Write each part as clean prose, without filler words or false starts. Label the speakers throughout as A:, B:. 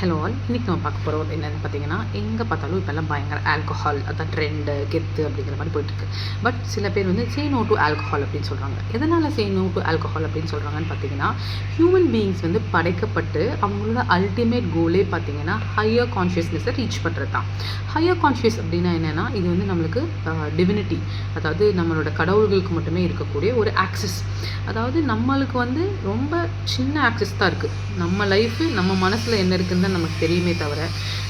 A: Hello all, இன்றைக்கி நம்ம பார்க்க போகிறோம் என்னென்னு பார்த்தீங்கன்னா, எங்கே பார்த்தாலும் இப்போல்லாம் பயங்கர ஆல்கஹால், அதான் ட்ரெண்டு, கெத்து அப்படிங்கிற மாதிரி போயிட்டுருக்கு. பட் சில பேர் வந்து சே நோ டு ஆல்கஹால் அப்படின்னு சொல்கிறாங்க. எதனால் சே நோ டு ஆல்கஹால் அப்படின்னு சொல்கிறாங்கன்னு பார்த்தீங்கன்னா, ஹியூமன் பீயிங்ஸ் வந்து படைக்கப்பட்டு அவங்களோட அல்டிமேட் கோலே பார்த்தீங்கன்னா ஹையர் கான்ஷியஸ்னஸை ரீச் பண்ணுறது தான். ஹையர் கான்ஷியஸ் அப்படின்னா என்னென்னா, இது வந்து நம்மளுக்கு டிவினிட்டி, அதாவது நம்மளோட கடவுள்களுக்கு மட்டுமே இருக்கக்கூடிய ஒரு ஆக்சஸ். அதாவது நம்மளுக்கு வந்து ரொம்ப சின்ன ஆக்சஸ் தான் இருக்குது. நம்ம லைஃபு நம்ம மனசில் என்ன இருக்குன்னு நமக்கு தெரியுமே தவிர,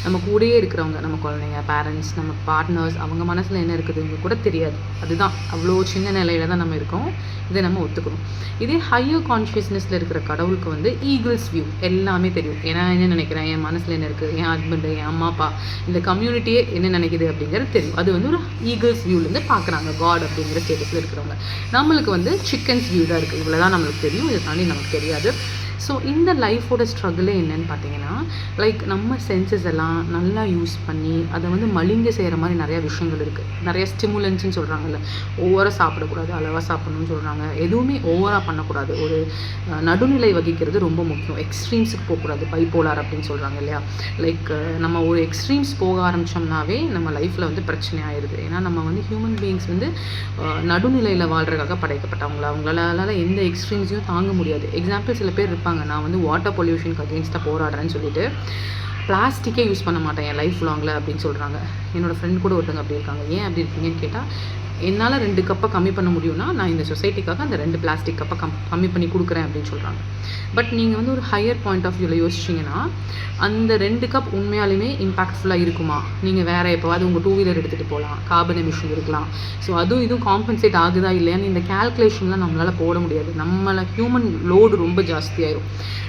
A: நம்ம கூடயே இருக்கிறவங்க, நம்ம குழந்தைங்க, பேரண்ட்ஸ், நம்ம பார்ட்னர்ஸ், அவங்க மனசில் என்ன இருக்குதுங்க கூட தெரியாது. அதுதான் அவ்வளோ சின்ன நிலையில தான் நம்ம இருக்கோம். இதை நம்ம ஒத்துக்கணும். இதே ஹையர் கான்ஷியஸ்னஸில் இருக்கிற கடவுளுக்கு வந்து ஈகிள்ஸ் வியூ எல்லாமே தெரியும். ஏன்னா என்ன நினைக்கிறேன், என் மனசில் என்ன இருக்குது, என் ஹஸ்பண்டு, என் அம்மா அப்பா, இந்த கம்யூனிட்டியே என்ன நினைக்குது அப்படிங்கிறது தெரியும். அது வந்து ஒரு ஈகிள்ஸ் வியூலேருந்து பார்க்குறாங்க, காட் அப்படிங்கிற ஸ்டேட்டஸில் இருக்கிறவங்க. நம்மளுக்கு வந்து சிக்கன்ஸ் வியூ தான் இருக்குது. இவ்வளோ தான் நம்மளுக்கு தெரியும், இதை தாண்டி நமக்கு தெரியாது. ஸோ இந்த லைஃபோட ஸ்ட்ரகிளே என்னன்னு பார்த்தீங்கன்னா, லைக் நம்ம சென்சஸ் எல்லாம் நல்லா யூஸ் பண்ணி அதை வந்து மலிங்க செய்கிற மாதிரி நிறையா விஷயங்கள் இருக்குது. நிறைய ஸ்டிமுலன்ஸ்ன்னு சொல்கிறாங்கல்ல, ஓவராக சாப்பிடக்கூடாது, அளவாக சாப்பிடணும்னு சொல்கிறாங்க. எதுவுமே ஓவராக பண்ணக்கூடாது. ஒரு நடுநிலை வகிக்கிறது ரொம்ப முக்கியம். எக்ஸ்ட்ரீம்ஸுக்கு போகக்கூடாது, பைப்போலார் அப்படின்னு சொல்கிறாங்க இல்லையா. லைக் நம்ம ஒரு எக்ஸ்ட்ரீம்ஸ் போக ஆரம்பித்தோம்னாவே நம்ம லைஃப்பில் வந்து பிரச்சனை ஆயிடுது. ஏன்னா நம்ம வந்து ஹியூமன் பீயிங்ஸ் வந்து நடுநிலையில் வாழ்கிறதுக்காக படைக்கப்பட்டவங்கள. அவங்களால எந்த எக்ஸ்ட்ரீம்ஸையும் தாங்க முடியாது. எக்ஸாம்பிள், சில பேர் இருப்பாங்க, நான் வந்து வாட்டர் பொல்யூஷனுக்கு அகெயின்ஸ்டாக போராடுறேன்னு சொல்லிட்டு பிளாஸ்டிக்கே யூஸ் பண்ண மாட்டேன் என் லைஃப் லாங்கில் அப்படின்னு சொல்கிறாங்க. என்னோடய ஃப்ரெண்ட் கூட ஒருத்தங்க அப்படி இருக்காங்க. ஏன் அப்படி இருக்கீங்கன்னு கேட்டால், என்னால் 2 கப்பை கம்மி பண்ண முடியும்னா நான் இந்த சொசைட்டிக்காக அந்த 2 பிளாஸ்டிக் கப்பை கம்மி பண்ணி கொடுக்குறேன் அப்படின்னு சொல்கிறாங்க. பட் நீங்கள் வந்து ஒரு ஹையர் பாயிண்ட் ஆஃப் வியூவில் யோசிச்சிங்கன்னா, அந்த 2 கப் உண்மையாலுமே இம்பாக்ட்ஃபுல்லாக இருக்குமா? நீங்கள் வேறு எப்போவாது உங்கள் 2 வீலர் எடுத்துகிட்டு போகலாம், கார்பன் எமிஷன் இருக்கலாம். ஸோ அதுவும் இதுவும் காம்பன்சேட் ஆகுதா இல்லையான்னு இந்த கேல்குலேஷன்லாம் நம்மளால் போட முடியாது. நம்மளை ஹியூமன் லோடு ரொம்ப ஜாஸ்தியாயிரும்.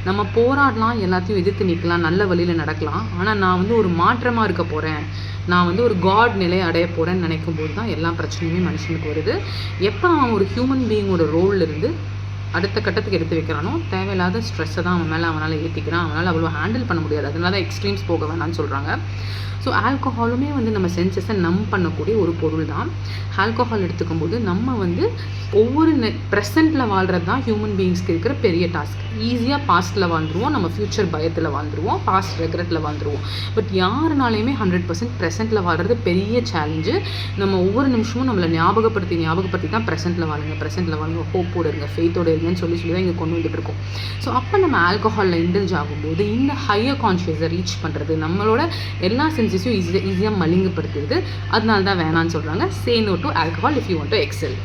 A: நம்ம போராடலாம், எல்லாத்தையும் எதிர்த்து நிற்கலாம், நல்ல வழியில் நடக்கலாம். ஆனால் நான் வந்து ஒரு மாற்றமாக இருக்க போகிறேன், நான் வந்து ஒரு காட் நிலையை அடைய போகிறேன்னு நினைக்கும் போது தான் எல்லா பிரச்சனையுமே மனுஷனுக்கு வருது. எப்போ அவன் ஒரு ஹியூமன் பீயிங்கோட ரோலில் இருந்து அடுத்த கட்டத்துக்கு எடுத்து வைக்கிறானோ, தேவையில்லாத ஸ்ட்ரெஸ்ஸை தான் அவன் மேலே அவனால் ஏற்றிக்கிறான். அவனால் அவ்வளோ ஹேண்டில் பண்ண முடியாது. அதனால தான் எக்ஸ்ட்ரீம்ஸ் போக வேணான்னு சொல்கிறாங்க. ஸோ ஆல்கஹாலுமே வந்து நம்ம சென்சஸை பண்ணக்கூடிய ஒரு பொருள் தான். ஆல்கஹால் எடுத்துக்கும்போது நம்ம வந்து ஒவ்வொரு ப்ரெசென்ட்டில் வாழ்கிறது தான் ஹியூமன் பீயிங்ஸ்க்கு இருக்கிற பெரிய டாஸ்க். ஈஸியாக பாஸ்ட்டில் வாழ்ந்துருவோம், நம்ம ஃப்யூச்சர் பயத்தில் வாழ்ந்துருவோம், பாஸ்ட் ரெக்ரெட்டில் வாழ்ந்துருவோம். பட் யாருனாலையுமே 100% ப்ரெசென்ட்டில் வாழ்கிறது பெரிய சேலஞ்சு. நம்ம ஒவ்வொரு நிமிஷமும் நம்மளை ஞாபகப்படுத்தி தான் ப்ரெசென்ட்டில் வாழுங்க, ஹோப்போடு இருங்க, ஃபெய்த்தோடு இருங்கன்னு சொல்லி தான் இங்கே கொண்டு வந்துட்டு இருக்கோம். ஸோ அப்போ நம்ம ஆல்கஹாலில் இண்டல்ஜ் ஆகும்போது இந்த ஹையர் கான்ஷியஸை ரீச் பண்ணுறது, நம்மளோட எல்லா சென்சஸையும் ஈஸியாக மலிங்கப்படுத்துறது. அதனால தான் வேணான்னு சொல்கிறாங்க. Say no to alcohol if you want to Excel.